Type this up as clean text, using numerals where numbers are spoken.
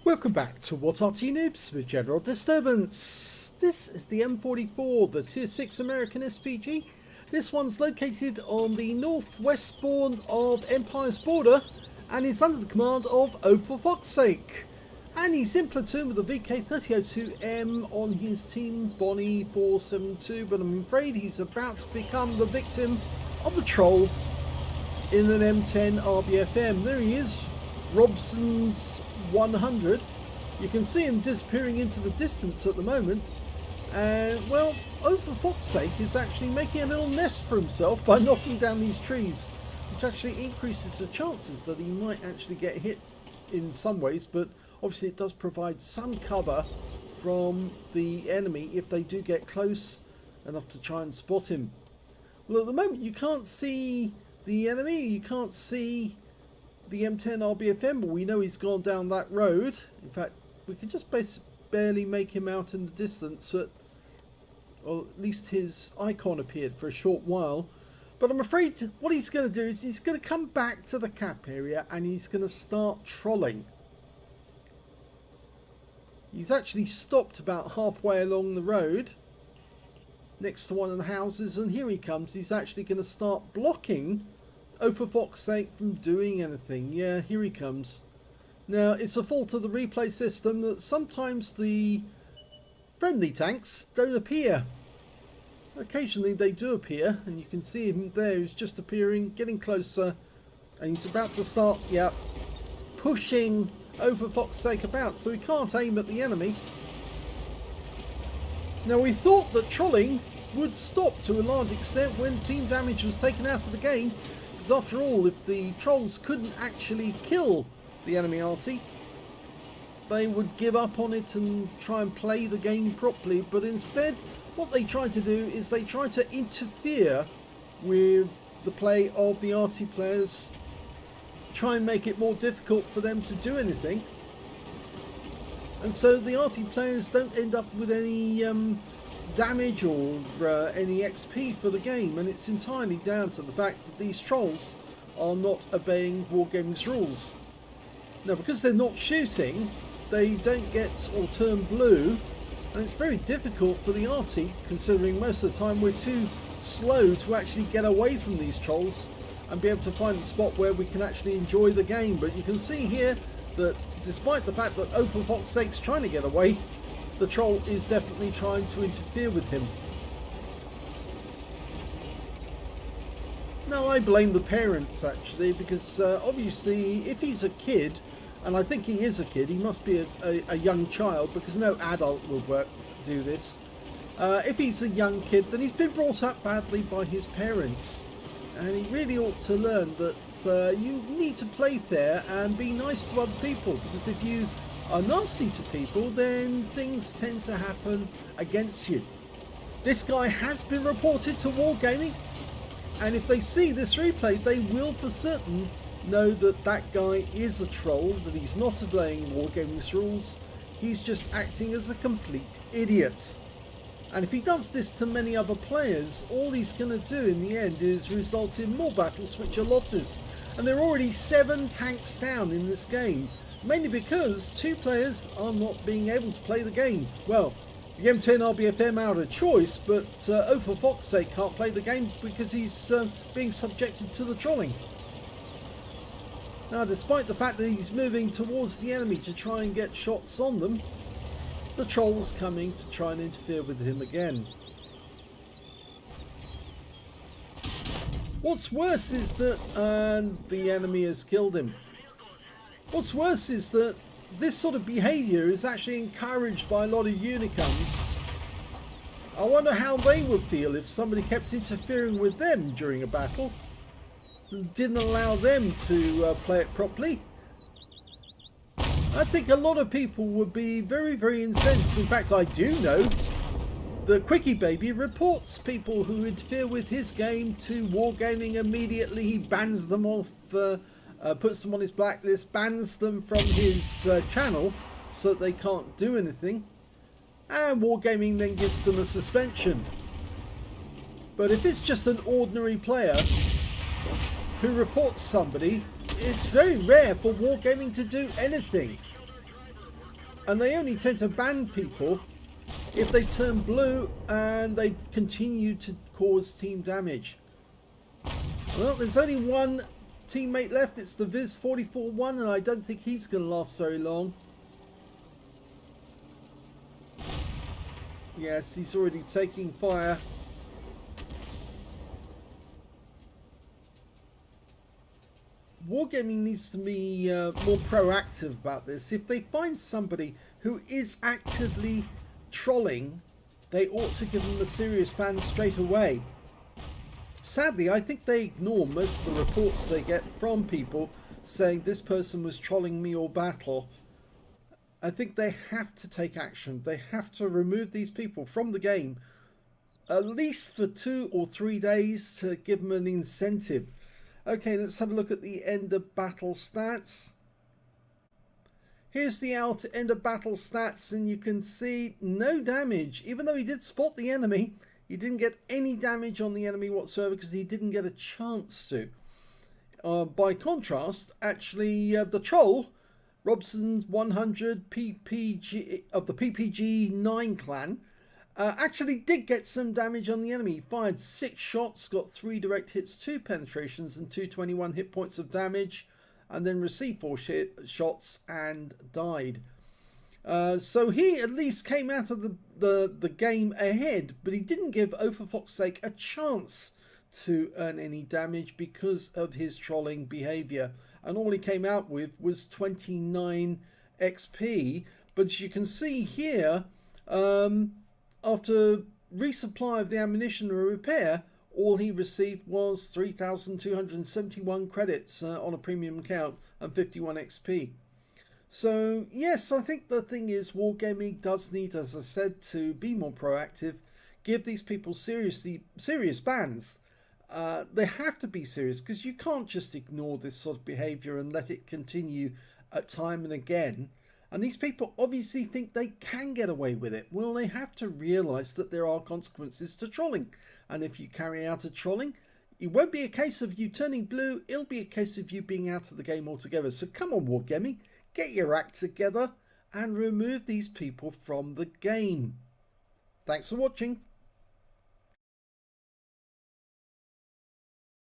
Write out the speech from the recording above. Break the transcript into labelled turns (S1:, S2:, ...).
S1: Welcome back to What Arty Noobs with General Disturbance. This is the M44, the Tier 6 American SPG. This one's located on the northwest spawn of Empire's border and is under the command of Ohforfoxache. And he's in platoon with the VK3002M on his team Bonnie 472, but I'm afraid he's about to become the victim of a troll in an M10 RBFM. There he is, robsons100. You can see him disappearing into the distance at the moment, and well, Ohforfoxache is actually making a little nest for himself by knocking down these trees, which actually increases the chances that he might actually get hit in some ways, but obviously it does provide some cover from the enemy if they do get close enough to try and spot him. Well, at the moment you can't see the enemy, you can't see the M10 RBFM, but we know he's gone down that road. In fact, we can just barely make him out in the distance, but well, at least his icon appeared for a short while. But I'm afraid what he's going to do is he's going to come back to the cap area and he's going to start trolling. He's actually stopped about halfway along the road next to one of the houses, and here he comes. He's actually going to start blocking Ohforfoxache from doing anything. Yeah, here he comes. Now, it's a fault of the replay system that sometimes the friendly tanks don't appear. Occasionally they do appear, and you can see him there. He's just appearing, getting closer, and he's about to start, yeah, pushing Ohforfoxache about, so he can't aim at the enemy. Now, we thought that trolling would stop to a large extent when team damage was taken out of the game, because after all, if the trolls couldn't actually kill the enemy Arty, they would give up on it and try and play the game properly. But instead, what they tried to do is they tried to interfere with the play of the Arty players, try and make it more difficult for them to do anything, and so the Arty players don't end up with any damage or any XP for the game, and it's entirely down to the fact that these trolls are not obeying Wargaming's rules. Now, because they're not shooting, they don't get or turn blue, and it's very difficult for the Arty, considering most of the time we're too slow to actually get away from these trolls and be able to find a spot where we can actually enjoy the game. But you can see here that despite the fact that Ohforfoxache's trying to get away, the troll is definitely trying to interfere with him. Now, I blame the parents actually, because obviously if he's a kid, and I think he is a kid, he must be a young child, because no adult will do this. If he's a young kid, then he's been brought up badly by his parents, and he really ought to learn that you need to play fair and be nice to other people, because if you are nasty to people, then things tend to happen against you. This guy has been reported to Wargaming, and if they see this replay, they will for certain know that that guy is a troll, that he's not obeying Wargaming's rules, he's just acting as a complete idiot. And if he does this to many other players, all he's going to do in the end is result in more battle switcher losses. And there are already 7 tanks down in this game, mainly because 2 players are not being able to play the game. Well, the M10 RBFM out of choice, but Ohforfoxache can't play the game because he's being subjected to the trolling. Now, despite the fact that he's moving towards the enemy to try and get shots on them, the troll's coming to try and interfere with him again. What's worse is that the enemy has killed him. What's worse is that this sort of behaviour is actually encouraged by a lot of unicums. I wonder how they would feel if somebody kept interfering with them during a battle and didn't allow them to play it properly. I think a lot of people would be very, very incensed. In fact, I do know that Quickie Baby reports people who interfere with his game to Wargaming immediately. He bans them off, puts them on his blacklist, bans them from his channel so that they can't do anything, and Wargaming then gives them a suspension. But if it's just an ordinary player who reports somebody, it's very rare for Wargaming to do anything. And they only tend to ban people if they turn blue and they continue to cause team damage. Well, there's only one teammate left. It's the Viz44-1, and I don't think he's going to last very long. Yes, he's already taking fire. Wargaming needs to be more proactive about this. If they find somebody who is actively trolling, they ought to give them a serious ban straight away. Sadly, I think they ignore most of the reports they get from people saying this person was trolling me or battle. I think they have to take action. They have to remove these people from the game, at least for 2 or 3 days, to give them an incentive. Okay, let's have a look at the end of battle stats. Here's the end of battle stats, and you can see no damage. Even though he did spot the enemy, he didn't get any damage on the enemy whatsoever because he didn't get a chance to. By contrast, actually, the troll, robsons100 PPG of the PPG9 clan, actually did get some damage on the enemy. He fired 6 shots, got 3 direct hits, 2 penetrations, and 221 hit points of damage, and then received 4 shots and died. So he at least came out of the game ahead, but he didn't give Ohforfoxache a chance to earn any damage because of his trolling behavior, and all he came out with was 29 XP. But as you can see here, after resupply of the ammunition and repair, all he received was 3,271 credits on a premium account and 51 XP. So yes, I think the thing is, Wargaming does need, as I said, to be more proactive, give these people serious bans. They have to be serious, because you can't just ignore this sort of behaviour and let it continue time and again. And these people obviously think they can get away with it. Well, they have to realise that there are consequences to trolling. And if you carry out a trolling, it won't be a case of you turning blue, it'll be a case of you being out of the game altogether. So come on, Wargaming, get your act together and remove these people from the game. Thanks for watching.